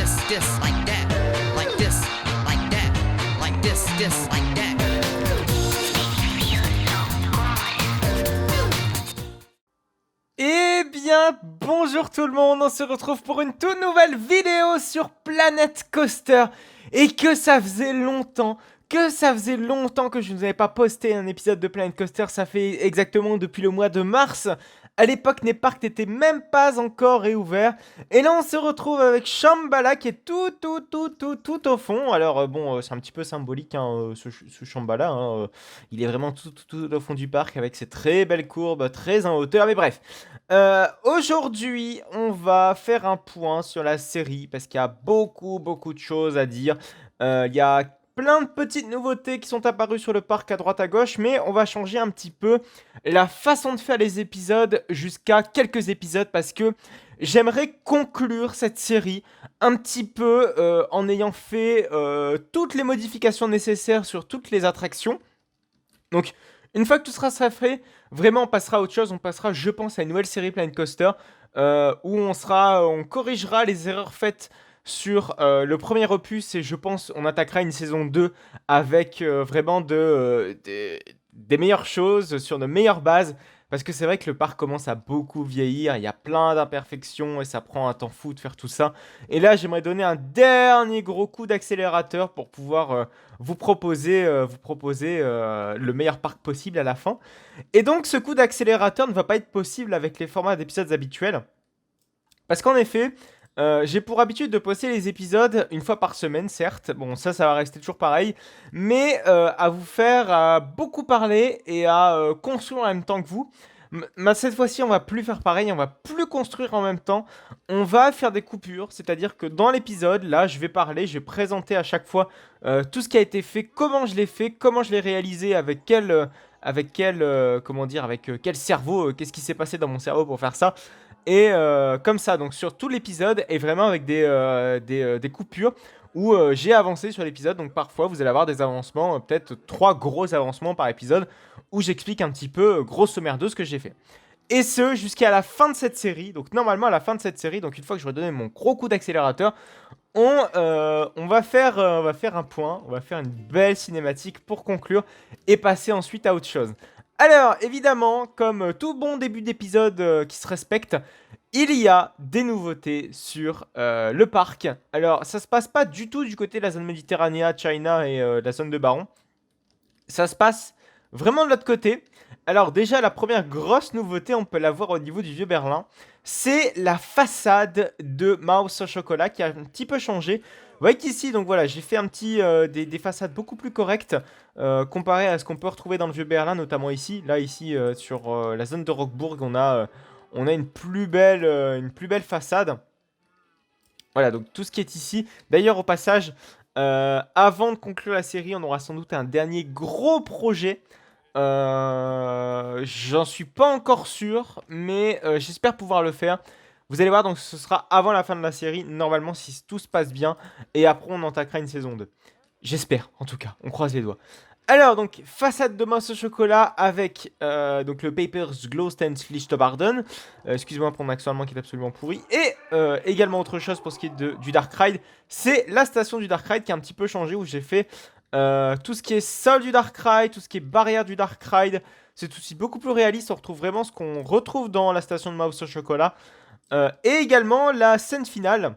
like that, like this, like that, like this, like that. Eh bien, bonjour tout le monde, on se retrouve pour une toute nouvelle vidéo sur Planet Coaster. Et que ça faisait longtemps que je ne vous avais pas posté un épisode de Planet Coaster. Ça fait exactement depuis le mois de mars. À l'époque, les parcs n'étaient même pas encore réouverts. Et là, on se retrouve avec Shambhala qui est tout au fond. Alors, bon, c'est un petit peu symbolique, hein, ce Shambhala. Hein, il est vraiment tout au fond du parc avec ses très belles courbes, très en hauteur. Mais bref, aujourd'hui, on va faire un point sur la série parce qu'il y a beaucoup de choses à dire. Il y a plein de petites nouveautés qui sont apparues sur le parc à droite à gauche, mais on va changer un petit peu la façon de faire les épisodes jusqu'à quelques épisodes parce que j'aimerais conclure cette série un petit peu en ayant fait toutes les modifications nécessaires sur toutes les attractions. Donc, une fois que tout sera fait, vraiment on passera à autre chose. On passera, je pense, à une nouvelle série Planet Coaster où on corrigera les erreurs faites sur le premier opus et je pense on attaquera une saison 2 avec vraiment des meilleures choses sur de meilleures bases parce que c'est vrai que le parc commence à beaucoup vieillir, il y a plein d'imperfections et ça prend un temps fou de faire tout ça. Et là j'aimerais donner un dernier gros coup d'accélérateur pour pouvoir vous proposer le meilleur parc possible à la fin. Et donc ce coup d'accélérateur ne va pas être possible avec les formats d'épisodes habituels parce qu'en effet j'ai pour habitude de poster les épisodes une fois par semaine, certes. Bon, ça va rester toujours pareil. Mais à vous faire beaucoup parler et à construire en même temps que vous. Cette fois-ci, on va plus faire pareil, on va plus construire en même temps. On va faire des coupures, c'est-à-dire que dans l'épisode, là, je vais parler, je vais présenter à chaque fois tout ce qui a été fait, comment je l'ai fait, comment je l'ai réalisé, avec quel quel cerveau, qu'est-ce qui s'est passé dans mon cerveau pour faire ça. Et comme ça, donc sur tout l'épisode, et vraiment avec des coupures où j'ai avancé sur l'épisode. Donc parfois, vous allez avoir des avancements, peut-être 3 gros avancements par épisode, où j'explique un petit peu, grosso merdo, ce que j'ai fait. Et ce, jusqu'à la fin de cette série. Donc normalement, à la fin de cette série, donc une fois que j'aurai donné mon gros coup d'accélérateur, on va faire un point, on va faire une belle cinématique pour conclure et passer ensuite à autre chose. Alors, évidemment, comme tout bon début d'épisode qui se respecte, il y a des nouveautés sur le parc. Alors, ça se passe pas du tout du côté de la zone Méditerranée, China et de la zone de Baron. Ça se passe vraiment de l'autre côté. Alors déjà, la première grosse nouveauté, on peut la voir au niveau du Vieux Berlin, c'est la façade de Mouse au chocolat qui a un petit peu changé. Vous voyez qu'ici, donc voilà, j'ai fait des façades beaucoup plus correctes comparé à ce qu'on peut retrouver dans le Vieux Berlin, notamment ici. Là, ici, sur la zone de Rockbourg, on a une plus belle façade. Voilà, donc tout ce qui est ici. D'ailleurs, au passage, avant de conclure la série, on aura sans doute un dernier gros projet. J'en suis pas encore sûr, mais j'espère pouvoir le faire. Vous allez voir, donc ce sera avant la fin de la série, normalement, si tout se passe bien. Et après, on attaquera une saison 2. J'espère, en tout cas, on croise les doigts. Alors, donc, façade de mousse au chocolat avec donc le Papers Glow Stands Lichtobarden. Excusez-moi pour mon accent allemand qui est absolument pourri. Et également autre chose pour ce qui est du Dark Ride, c'est la station du Dark Ride qui a un petit peu changé, où j'ai fait tout ce qui est sol du Dark Ride, tout ce qui est barrière du Dark Ride. C'est aussi beaucoup plus réaliste, on retrouve vraiment ce qu'on retrouve dans la station de mousse au chocolat. Et également la scène finale,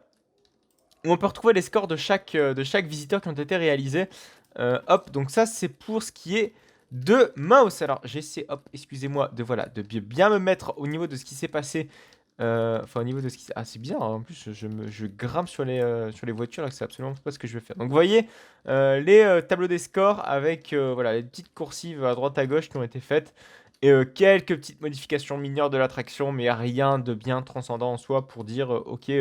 où on peut retrouver les scores de chaque visiteur qui ont été réalisés. Hop, donc ça c'est pour ce qui est de Mouse. Alors j'essaie, hop, excusez-moi, de bien me mettre au niveau de ce qui s'est passé. Enfin au niveau de ce qui s'est... Ah c'est bizarre, hein. En plus je grimpe sur les voitures là, c'est absolument pas ce que je vais faire. Donc vous voyez les tableaux des scores avec voilà, les petites coursives à droite à gauche qui ont été faites. Et quelques petites modifications mineures de l'attraction, mais rien de bien transcendant en soi pour dire ok,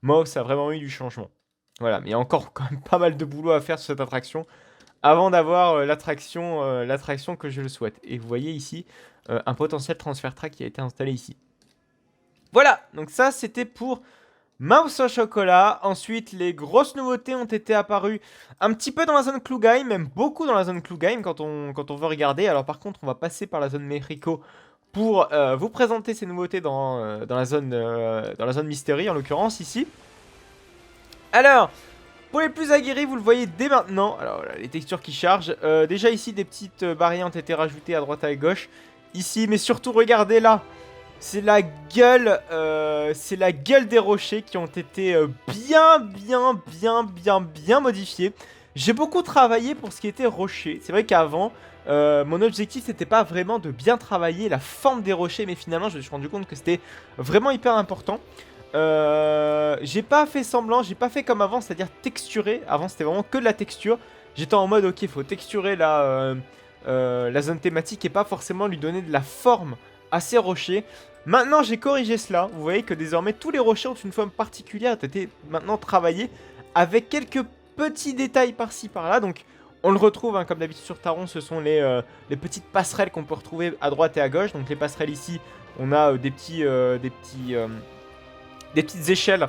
Mouse a vraiment eu du changement. Voilà, mais il y a encore quand même pas mal de boulot à faire sur cette attraction avant d'avoir l'attraction que je le souhaite. Et vous voyez ici un potentiel transfert track qui a été installé ici. Voilà, donc ça c'était pour Mouse au chocolat. Ensuite, les grosses nouveautés ont été apparues un petit peu dans la zone Klugheim, même beaucoup dans la zone Klugheim quand on veut regarder. Alors par contre, on va passer par la zone Mexico pour vous présenter ces nouveautés dans la zone Mystery en l'occurrence ici. Alors, pour les plus aguerris, vous le voyez dès maintenant. Alors voilà, les textures qui chargent. Déjà ici, des petites barrières ont été rajoutées à droite et à gauche. Ici, mais surtout, regardez là. C'est la gueule des rochers qui ont été bien modifiés. J'ai beaucoup travaillé pour ce qui était rochers. C'est vrai qu'avant, mon objectif c'était pas vraiment de bien travailler la forme des rochers, mais finalement je me suis rendu compte que c'était vraiment hyper important. J'ai pas fait semblant, j'ai pas fait comme avant, c'est-à-dire texturer. Avant c'était vraiment que de la texture. J'étais en mode ok, il faut texturer la zone thématique et pas forcément lui donner de la forme à ces rochers. Maintenant j'ai corrigé cela, vous voyez que désormais tous les rochers ont une forme particulière, ont été maintenant travaillés avec quelques petits détails par-ci par-là. Donc on le retrouve hein, comme d'habitude sur Taron, ce sont les petites passerelles qu'on peut retrouver à droite et à gauche. Donc les passerelles ici, on a des petites échelles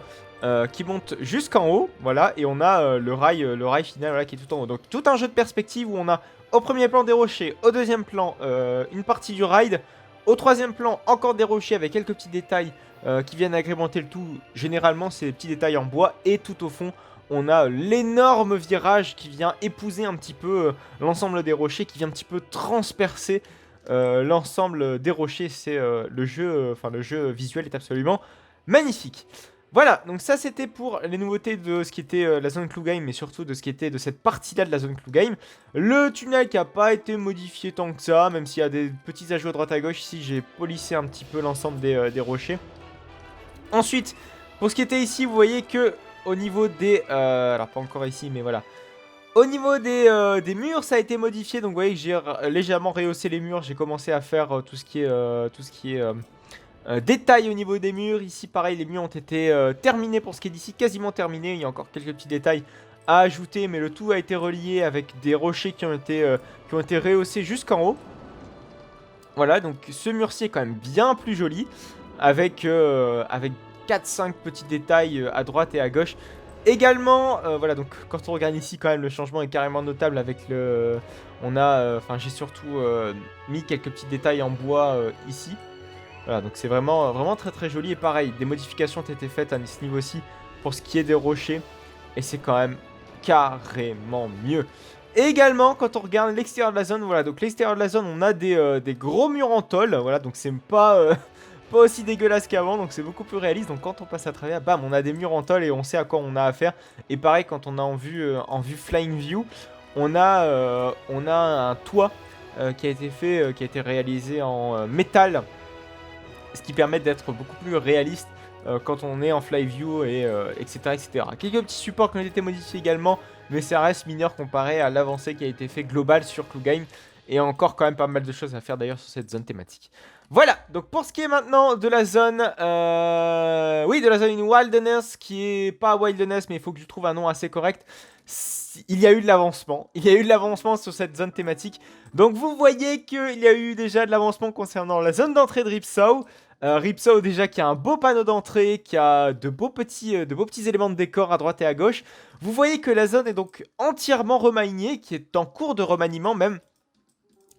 qui montent jusqu'en haut, voilà, et on a le rail final voilà, qui est tout en haut. Donc tout un jeu de perspective où on a au premier plan des rochers, au deuxième plan une partie du ride, au troisième plan encore des rochers avec quelques petits détails qui viennent agrémenter le tout. Généralement c'est des petits détails en bois, et tout au fond on a l'énorme virage qui vient épouser un petit peu l'ensemble des rochers, qui vient un petit peu transpercer l'ensemble des rochers. C'est le jeu visuel est absolument magnifique. Voilà, donc ça c'était pour les nouveautés de ce qui était la zone Clue Game, mais surtout de ce qui était de cette partie-là de la zone Clue Game. Le tunnel qui n'a pas été modifié tant que ça, même s'il y a des petits ajouts à droite à gauche. Ici j'ai polissé un petit peu l'ensemble des rochers. Ensuite, pour ce qui était ici, vous voyez que au niveau des... alors pas encore ici, mais voilà. Au niveau des murs, ça a été modifié. Donc vous voyez que j'ai légèrement rehaussé les murs. J'ai commencé à faire tout ce qui est... détails au niveau des murs. Ici pareil, les murs ont été terminés pour ce qui est d'ici, quasiment terminé. Il y a encore quelques petits détails à ajouter, mais le tout a été relié avec des rochers qui ont été rehaussés jusqu'en haut. Voilà, donc ce mur-ci est quand même bien plus joli, avec 4-5 petits détails à droite et à gauche. Également, voilà, donc quand on regarde ici quand même, le changement est carrément notable avec le... On a, j'ai surtout mis quelques petits détails en bois ici. Voilà, donc c'est vraiment très joli. Et pareil, des modifications ont été faites à ce niveau-ci pour ce qui est des rochers. Et c'est quand même carrément mieux. Et également, quand on regarde l'extérieur de la zone, voilà, donc l'extérieur de la zone, on a des gros murs en tôle. Voilà, donc c'est pas aussi dégueulasse qu'avant, donc c'est beaucoup plus réaliste. Donc quand on passe à travers, bam, on a des murs en tôle et on sait à quoi on a affaire. Et pareil, quand on a en vue Flying View, on a un toit qui a été fait, qui a été réalisé en métal. Ce qui permet d'être beaucoup plus réaliste quand on est en fly view et etc. Quelques petits supports qui ont été modifiés également, mais ça reste mineur comparé à l'avancée qui a été fait global sur Clue Game. Et encore quand même pas mal de choses à faire d'ailleurs sur cette zone thématique. Voilà, donc pour ce qui est maintenant de la zone, de la zone in Wilderness, qui est pas Wilderness, mais il faut que je trouve un nom assez correct. Il y a eu de l'avancement, sur cette zone thématique. Donc vous voyez qu'il y a eu déjà de l'avancement concernant la zone d'entrée de Ripsaw. Ripsaw déjà qui a un beau panneau d'entrée, qui a de beaux petits éléments de décor à droite et à gauche. Vous voyez que la zone est donc entièrement remaniée, qui est en cours de remaniement même.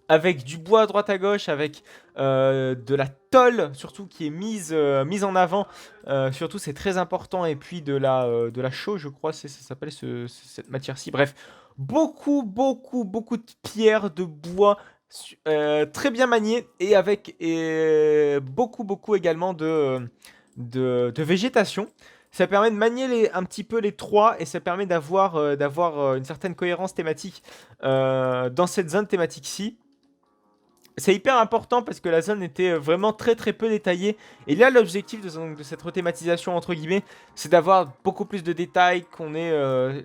Avec du bois à droite à gauche, avec de la tôle surtout qui est mise en avant. Surtout c'est très important. Et puis de la chaux, je crois, ça s'appelle cette matière-ci. Bref, beaucoup de pierres, de bois très bien maniées. Et avec beaucoup également de végétation. Ça permet de manier un petit peu les trois et ça permet d'avoir une certaine cohérence thématique dans cette zone thématique-ci. C'est hyper important parce que la zone était vraiment très peu détaillée. Et là, l'objectif de cette rethématisation, entre guillemets, c'est d'avoir beaucoup plus de détails, qu'on ait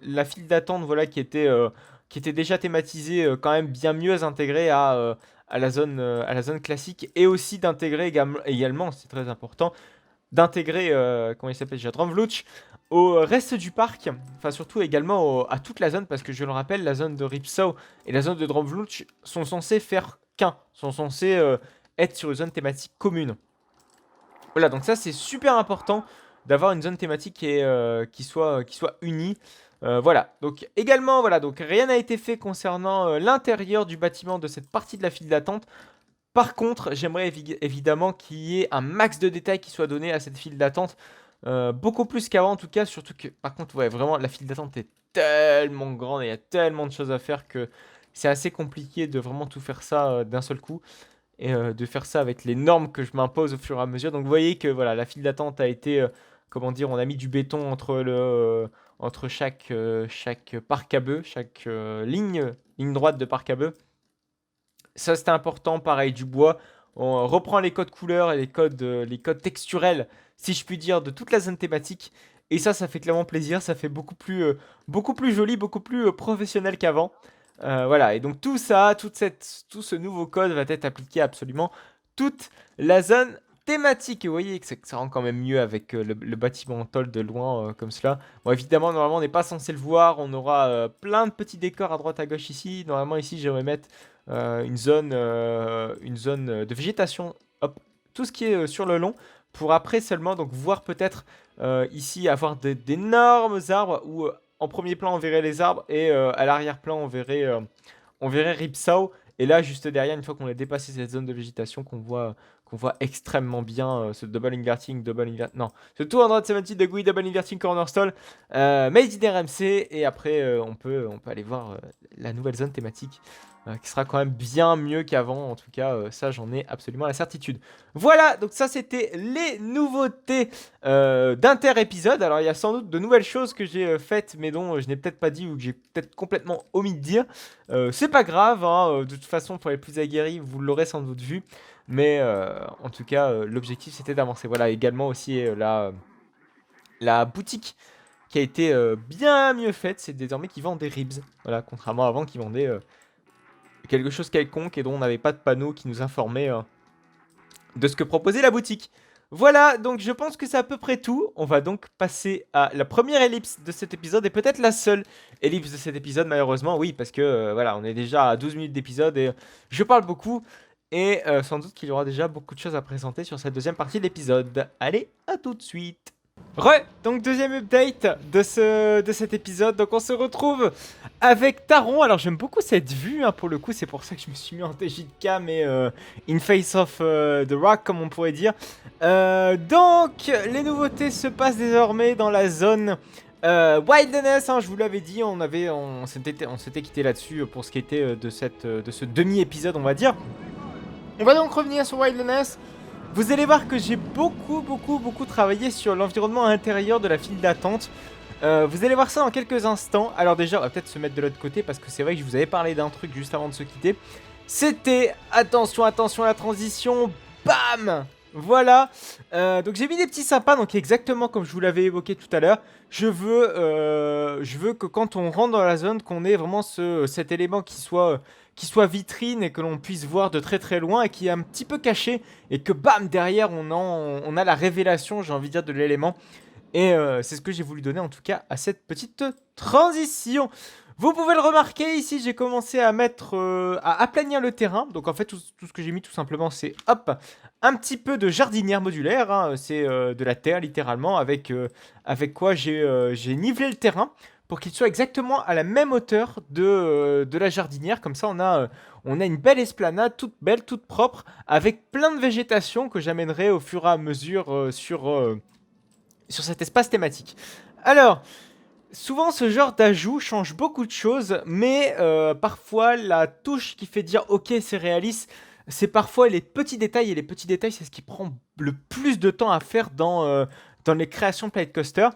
la file d'attente voilà, qui était déjà thématisée, quand même bien mieux intégrée à la zone classique. Et aussi d'intégrer également, c'est très important, d'intégrer, comment il s'appelle déjà, Drumvlooch au reste du parc, enfin surtout également à toute la zone, parce que je le rappelle, la zone de Ripsaw et la zone de Drumvlooch sont censées faire sont censés être sur une zone thématique commune. Voilà, donc ça c'est super important d'avoir une zone thématique qui soit unie. Voilà, donc également, voilà, donc rien n'a été fait concernant l'intérieur du bâtiment de cette partie de la file d'attente. Par contre, j'aimerais évidemment qu'il y ait un max de détails qui soit donné à cette file d'attente. beaucoup plus qu'avant en tout cas, surtout que par contre, ouais, vraiment la file d'attente est tellement grande et il y a tellement de choses à faire que c'est assez compliqué de vraiment tout faire ça, d'un seul coup et de faire ça avec les normes que je m'impose au fur et à mesure. Donc vous voyez que voilà, la file d'attente a été, comment dire? On a mis du béton entre chaque parc à bœufs, chaque, ligne droite de parc à bœufs. Ça, c'était important. Pareil, du bois. On reprend les codes couleurs et les codes texturels, si je puis dire, de toute la zone thématique. Et ça fait clairement plaisir. Ça fait beaucoup plus joli, beaucoup plus professionnel qu'avant. Voilà. Et donc tout ça, tout ce nouveau code va être appliqué à absolument toute la zone thématique. Et vous voyez que ça rend quand même mieux avec le bâtiment en tôle de loin comme cela. Bon, évidemment, normalement, on n'est pas censé le voir. On aura plein de petits décors à droite à gauche ici. Normalement, ici, j'aimerais mettre une zone de végétation, hop, tout ce qui est sur le long, pour après seulement donc voir peut-être ici avoir d'énormes arbres où en premier plan on verrait les arbres et à l'arrière-plan on verrait Ripsaw. Et là, juste derrière, une fois qu'on a dépassé cette zone de végétation, qu'on voit extrêmement bien ce non, ce tour en droite 70 de GUI double inverting corner stall, made in RMC, et après on peut aller voir la nouvelle zone thématique qui sera quand même bien mieux qu'avant. En tout cas, ça, j'en ai absolument la certitude. Voilà, donc ça, c'était les nouveautés d'inter-épisode. Alors, il y a sans doute de nouvelles choses que j'ai faites, mais dont je n'ai peut-être pas dit ou que j'ai peut-être complètement omis de dire. C'est pas grave, hein, de toute façon, pour les plus aguerris, vous l'aurez sans doute vu. Mais en tout cas, l'objectif, c'était d'avancer. Voilà, également aussi la boutique qui a été bien mieux faite. C'est désormais qu'ils vendent des ribs. Voilà, contrairement à avant qui vendait quelque chose quelconque et dont on n'avait pas de panneau qui nous informait de ce que proposait la boutique. Voilà, donc je pense que c'est à peu près tout. On va donc passer à la première ellipse de cet épisode et peut-être la seule ellipse de cet épisode, malheureusement. Oui, parce que voilà, on est déjà à 12 minutes d'épisode et je parle beaucoup. Et sans doute qu'il y aura déjà beaucoup de choses à présenter sur cette deuxième partie de l'épisode. Allez, à tout de suite. Donc deuxième update de cet épisode. Donc on se retrouve avec Taron. Alors j'aime beaucoup cette vue hein, pour le coup. C'est pour ça que je me suis mis en TJ de cam et in face of the rock comme on pourrait dire. Donc les nouveautés se passent désormais dans la zone Wilderness, hein, je vous l'avais dit, on s'était quitté là-dessus pour ce qui était de ce demi-épisode, on va dire. On va donc revenir sur Wilderness. Vous allez voir que j'ai beaucoup travaillé sur l'environnement intérieur de la file d'attente. Vous allez voir ça dans quelques instants. Alors déjà, on va peut-être se mettre de l'autre côté parce que c'est vrai que je vous avais parlé d'un truc juste avant de se quitter. C'était, attention à la transition, bam! Voilà, donc j'ai mis des petits sympas, donc exactement comme je vous l'avais évoqué tout à l'heure. Je veux que quand on rentre dans la zone, qu'on ait vraiment cet élément qui soit vitrine et que l'on puisse voir de très loin et qui est un petit peu caché et que bam, derrière on a la révélation, j'ai envie de dire, de l'élément. Et c'est ce que j'ai voulu donner en tout cas à cette petite transition. Vous pouvez le remarquer, ici j'ai commencé à à aplanir le terrain. Donc en fait tout ce que j'ai mis tout simplement c'est hop, un petit peu de jardinière modulaire, hein. C'est de la terre littéralement avec quoi j'ai nivelé le terrain pour qu'il soit exactement à la même hauteur de la jardinière. Comme ça on a une belle esplanade toute belle, toute propre avec plein de végétation que j'amènerai au fur et à mesure sur cet espace thématique. Alors, souvent ce genre d'ajout change beaucoup de choses, mais parfois la touche qui fait dire ok c'est réaliste, c'est parfois les petits détails, et les petits détails c'est ce qui prend le plus de temps à faire dans les créations Planet Coaster.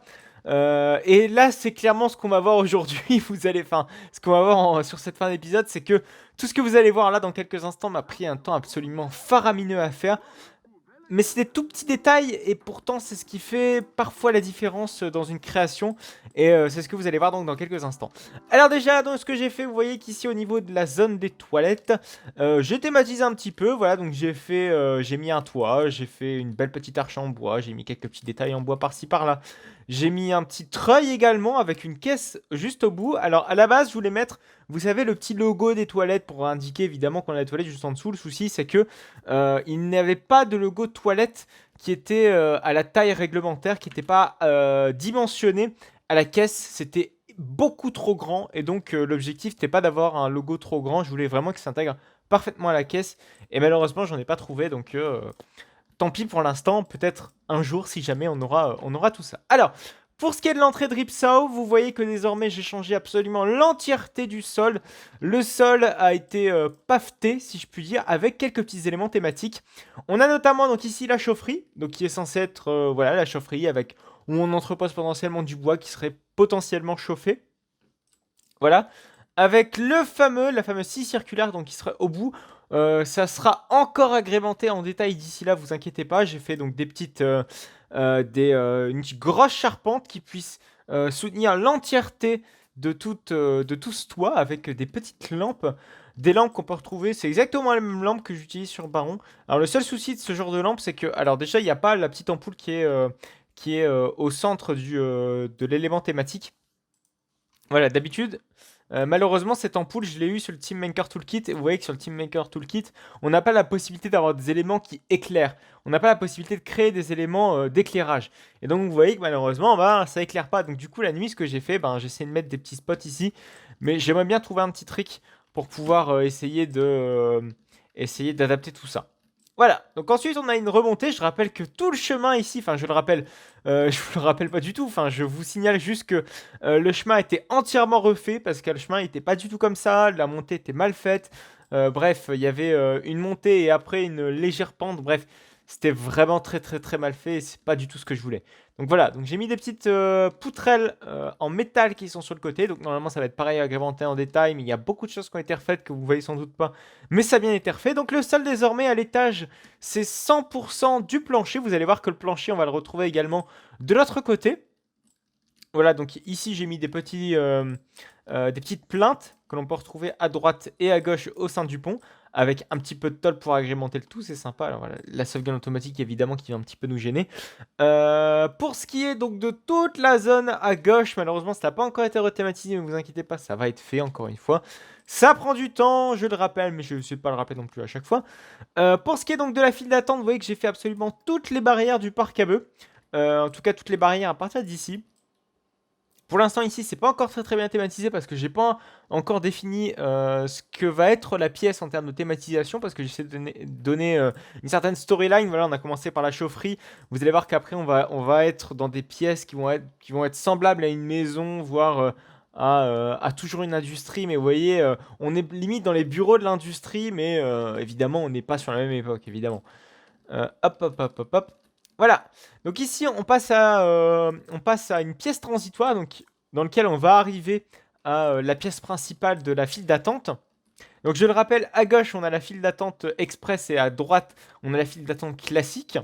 Et là c'est clairement ce qu'on va voir aujourd'hui, ce qu'on va voir sur cette fin d'épisode, c'est que tout ce que vous allez voir là dans quelques instants m'a pris un temps absolument faramineux à faire. Mais c'est des tout petits détails et pourtant c'est ce qui fait parfois la différence dans une création. Et c'est ce que vous allez voir donc dans quelques instants. Alors déjà, dans ce que j'ai fait, vous voyez qu'ici au niveau de la zone des toilettes, j'ai thématisé un petit peu. Voilà, donc j'ai mis un toit, j'ai fait une belle petite arche en bois, j'ai mis quelques petits détails en bois par-ci par-là. J'ai mis un petit treuil également avec une caisse juste au bout. Alors à la base, je voulais mettre, vous savez, le petit logo des toilettes pour indiquer évidemment qu'on a les toilettes juste en dessous. Le souci, c'est que il n'y avait pas de logo de toilette qui était à la taille réglementaire, qui n'était pas dimensionné à la caisse. C'était beaucoup trop grand et donc l'objectif n'était pas d'avoir un logo trop grand. Je voulais vraiment qu'il s'intègre parfaitement à la caisse et malheureusement, j'en ai pas trouvé donc. tant pis pour l'instant, peut-être un jour si jamais on aura tout ça. Alors, pour ce qui est de l'entrée de Ripsaw, vous voyez que désormais j'ai changé absolument l'entièreté du sol. Le sol a été paveté, si je puis dire, avec quelques petits éléments thématiques. On a notamment donc ici la chaufferie, donc qui est censée être voilà, la chaufferie avec où on entrepose potentiellement du bois qui serait potentiellement chauffé. Voilà. Avec la fameuse scie circulaire donc qui serait au bout. Ça sera encore agrémenté en détail d'ici là, vous inquiétez pas. J'ai fait donc des petites, une grosse charpente qui puisse soutenir l'entièreté de tout ce toit avec des petites lampes. Des lampes qu'on peut retrouver, c'est exactement la même lampe que j'utilise sur Baron. Alors le seul souci de ce genre de lampe, c'est que, alors déjà, il n'y a pas la petite ampoule qui est au centre de l'élément thématique. Voilà, d'habitude, malheureusement, cette ampoule, je l'ai eu sur le Team Maker Toolkit. Et vous voyez que sur le Team Maker Toolkit, on n'a pas la possibilité d'avoir des éléments qui éclairent. On n'a pas la possibilité de créer des éléments d'éclairage. Et donc, vous voyez que malheureusement, bah, ça éclaire pas. Donc, du coup, la nuit, ce que j'ai fait, ben, j'ai essayé de mettre des petits spots ici. Mais j'aimerais bien trouver un petit trick pour pouvoir essayer d'adapter tout ça. Voilà, donc ensuite on a une remontée, je rappelle que tout le chemin ici, enfin je le rappelle, je vous le rappelle pas du tout, enfin je vous signale juste que le chemin était entièrement refait parce que le chemin n'était pas du tout comme ça, la montée était mal faite, bref, il y avait une montée et après une légère pente, bref, c'était vraiment très très très mal fait et c'est pas du tout ce que je voulais. Donc voilà, donc j'ai mis des petites poutrelles en métal qui sont sur le côté, donc normalement ça va être pareil agrémenté en détail, mais il y a beaucoup de choses qui ont été refaites que vous voyez sans doute pas, mais ça a bien été refait. Donc le sol désormais à l'étage, c'est 100% du plancher, vous allez voir que le plancher on va le retrouver également de l'autre côté. Voilà, donc ici j'ai mis des petites plaintes que l'on peut retrouver à droite et à gauche au sein du pont, avec un petit peu de tôle pour agrémenter le tout, c'est sympa. Alors voilà, la sauvegarde automatique évidemment qui va un petit peu nous gêner. Pour ce qui est donc de toute la zone à gauche, malheureusement ça n'a pas encore été rethématisé, mais vous inquiétez pas, ça va être fait encore une fois. Ça prend du temps, je le rappelle, mais je ne sais pas le rappeler non plus à chaque fois. Pour ce qui est donc de la file d'attente, vous voyez que j'ai fait absolument toutes les barrières du parc à bœufs. En tout cas toutes les barrières à partir d'ici. Pour l'instant ici c'est pas encore très très bien thématisé parce que j'ai pas encore défini ce que va être la pièce en termes de thématisation parce que j'essaie de donner une certaine storyline. Voilà, on a commencé par la chaufferie. Vous allez voir qu'après on va être dans des pièces qui vont être semblables à une maison, voire à toujours une industrie. Mais vous voyez, on est limite dans les bureaux de l'industrie, mais évidemment on n'est pas sur la même époque évidemment. Hop hop hop hop hop. Voilà, donc ici on passe à une pièce transitoire donc, dans laquelle on va arriver à la pièce principale de la file d'attente. Donc je le rappelle, à gauche on a la file d'attente express et à droite on a la file d'attente classique.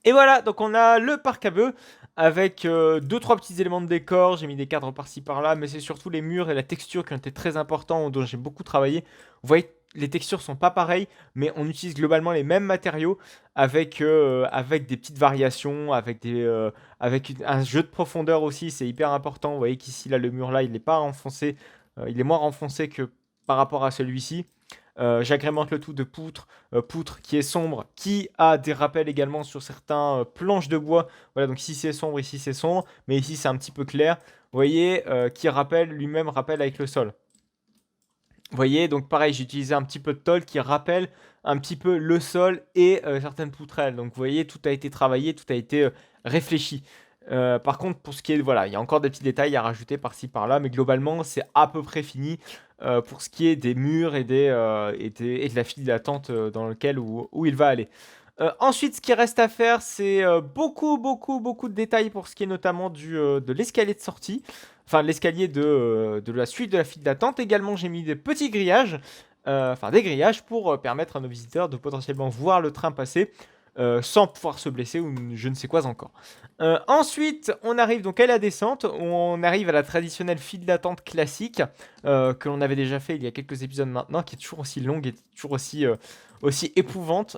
Et voilà, donc on a le parc à bœufs avec 2-3 petits éléments de décor. J'ai mis des cadres par-ci par-là, mais c'est surtout les murs et la texture qui ont été très importants, dont j'ai beaucoup travaillé. Vous voyez, les textures sont pas pareilles, mais on utilise globalement les mêmes matériaux avec des petites variations, avec un jeu de profondeur aussi, c'est hyper important. Vous voyez qu'ici, là, le mur là, il n'est pas renfoncé, il est moins renfoncé que par rapport à celui-ci. J'agrémente le tout de poutre qui est sombre, qui a des rappels également sur certains planches de bois. Voilà, donc ici c'est sombre, ici c'est sombre, mais ici c'est un petit peu clair. Vous voyez, qui rappelle lui-même rappelle avec le sol. Vous voyez, donc pareil, j'ai utilisé un petit peu de tôle qui rappelle un petit peu le sol et certaines poutrelles. Donc vous voyez, tout a été travaillé, tout a été réfléchi. Par contre, pour ce qui est, voilà, il y a encore des petits détails à rajouter par-ci par-là, mais globalement, c'est à peu près fini pour ce qui est des murs et de la file d'attente dans lequel où il va aller. Ensuite, ce qui reste à faire, c'est beaucoup, beaucoup, beaucoup de détails pour ce qui est notamment de l'escalier de sortie. Enfin, l'escalier de la suite de la file d'attente. Également, j'ai mis des petits grillages, enfin des grillages pour permettre à nos visiteurs de potentiellement voir le train passer sans pouvoir se blesser ou je ne sais quoi encore. Ensuite, on arrive donc à la descente, où on arrive à la traditionnelle file d'attente classique que l'on avait déjà fait il y a quelques épisodes maintenant, qui est toujours aussi longue et toujours aussi éprouvante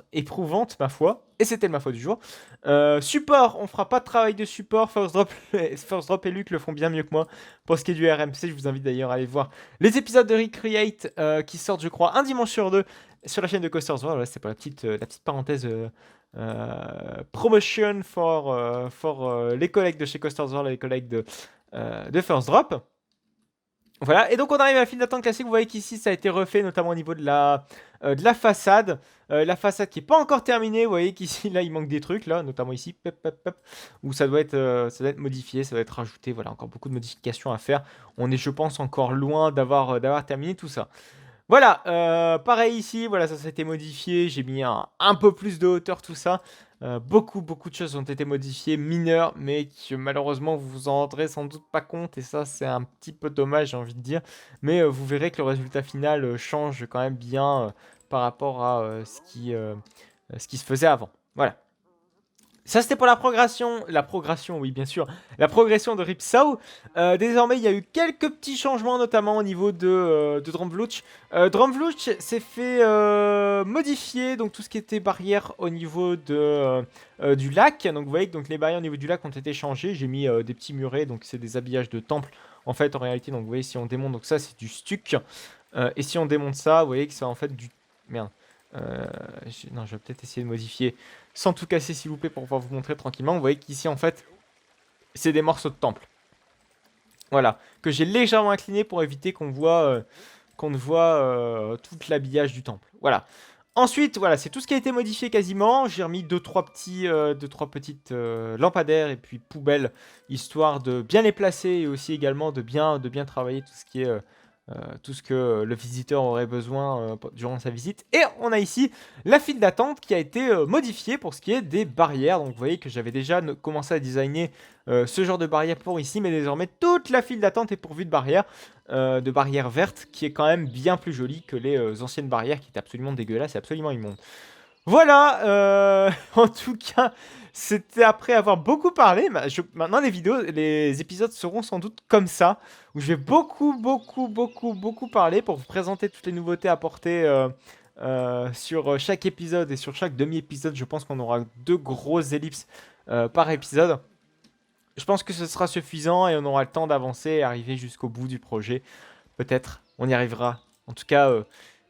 ma foi. Et c'était ma foi du jour. Support, on fera pas de travail de support. First Drop et Luc le font bien mieux que moi. Pour ce qui est du RMC, je vous invite d'ailleurs à aller voir les épisodes de Recreate qui sortent, je crois, un dimanche sur deux sur la chaîne de Coasters World. Voilà, c'est pour la petite parenthèse promotion for les collègues de chez Coasters World et les collègues de First Drop. Voilà, et donc on arrive à la file d'attente classique. Vous voyez qu'ici ça a été refait, notamment au niveau de la façade. La façade qui n'est pas encore terminée. Vous voyez qu'ici, là, il manque des trucs, là, notamment ici, où ça doit être modifié, ça doit être rajouté. Voilà, encore beaucoup de modifications à faire. On est, je pense, encore loin d'avoir terminé tout ça. Voilà, pareil ici, voilà, ça s'est été modifié. J'ai mis un peu plus de hauteur, tout ça. Beaucoup de choses ont été modifiées, mineures, mais que malheureusement vous vous en rendrez sans doute pas compte, et ça c'est un petit peu dommage, j'ai envie de dire. Mais vous verrez que le résultat final change quand même bien par rapport à ce qui se faisait avant. Voilà. Ça c'était pour la progression, oui bien sûr, la progression de Ripsaw. Désormais il y a eu quelques petits changements, notamment au niveau de Drumvluch. Drumvluch s'est fait modifier, donc tout ce qui était barrière au niveau du lac. Donc vous voyez que donc, les barrières au niveau du lac ont été changées. J'ai mis des petits murets, donc c'est des habillages de temple en fait en réalité. Donc vous voyez si on démonte, donc ça c'est du stuc. Et si on démonte ça, vous voyez que c'est en fait du... Merde. Non, je vais peut-être essayer de modifier sans tout casser s'il vous plaît pour pouvoir vous montrer tranquillement. Vous voyez qu'ici en fait c'est des morceaux de temple. Voilà, que j'ai légèrement incliné pour éviter qu'on ne voit tout l'habillage du temple. Voilà. Ensuite, voilà, c'est tout ce qui a été modifié quasiment. J'ai remis deux, trois petites lampadaires et puis poubelles, histoire de bien les placer et aussi également de bien travailler tout ce qui est tout ce que le visiteur aurait besoin durant sa visite. Et on a ici la file d'attente qui a été modifiée pour ce qui est des barrières. Donc vous voyez que j'avais déjà commencé à designer ce genre de barrière pour ici, mais désormais toute la file d'attente est pourvue de barrières vertes, qui est quand même bien plus jolie que les anciennes barrières qui étaient absolument dégueulasses et absolument immondes. Voilà, en tout cas, c'était après avoir beaucoup parlé. Maintenant, les épisodes seront sans doute comme ça, où je vais beaucoup parler pour vous présenter toutes les nouveautés apportées sur chaque épisode et sur chaque demi-épisode. Je pense qu'on aura 2 grosses ellipses par épisode. Je pense que ce sera suffisant et on aura le temps d'avancer et arriver jusqu'au bout du projet. Peut-être, on y arrivera. En tout cas,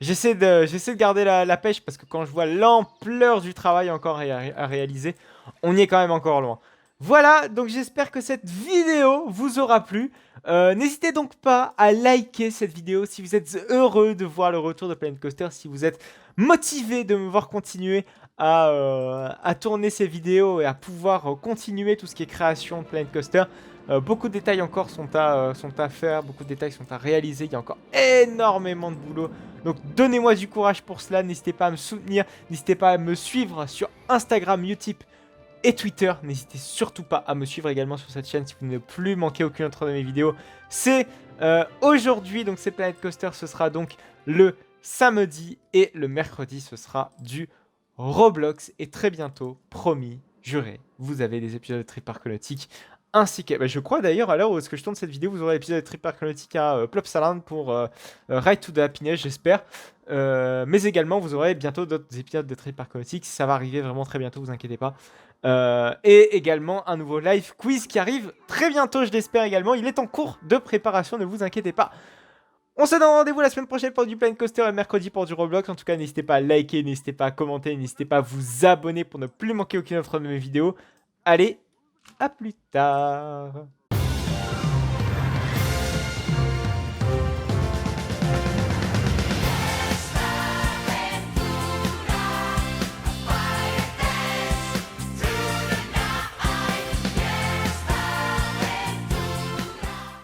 j'essaie de garder la pêche parce que quand je vois l'ampleur du travail encore à réaliser, on y est quand même encore loin. Voilà, donc j'espère que cette vidéo vous aura plu. N'hésitez donc pas à liker cette vidéo si vous êtes heureux de voir le retour de Planet Coaster, si vous êtes motivé de me voir continuer à tourner ces vidéos et à pouvoir continuer tout ce qui est création de Planet Coaster. Beaucoup de détails encore sont à faire, beaucoup de détails sont à réaliser, il y a encore énormément de boulot. Donc donnez-moi du courage pour cela, n'hésitez pas à me soutenir, n'hésitez pas à me suivre sur Instagram, Utip et Twitter. N'hésitez surtout pas à me suivre également sur cette chaîne si vous ne voulez plus manquer aucune autre de mes vidéos. C'est aujourd'hui, donc c'est Planet Coaster, ce sera donc le samedi et le mercredi, ce sera du Roblox. Et très bientôt, promis, juré, vous avez des épisodes de Trip Park Nautique ainsi que, je crois d'ailleurs à l'heure où est-ce que je tourne cette vidéo, vous aurez l'épisode de Trip Park Nautique à Plopsaland pour Ride to the Happiness, j'espère. Mais également, vous aurez bientôt d'autres épisodes de Trip Park Nautique. Ça va arriver vraiment très bientôt, vous inquiétez pas. Et également un nouveau live quiz qui arrive très bientôt, je l'espère également. Il est en cours de préparation, ne vous inquiétez pas. On se donne rendez-vous la semaine prochaine pour du Planet Coaster et mercredi pour du Roblox. En tout cas, n'hésitez pas à liker, n'hésitez pas à commenter, n'hésitez pas à vous abonner pour ne plus manquer aucune autre de mes vidéos. Allez, à plus tard.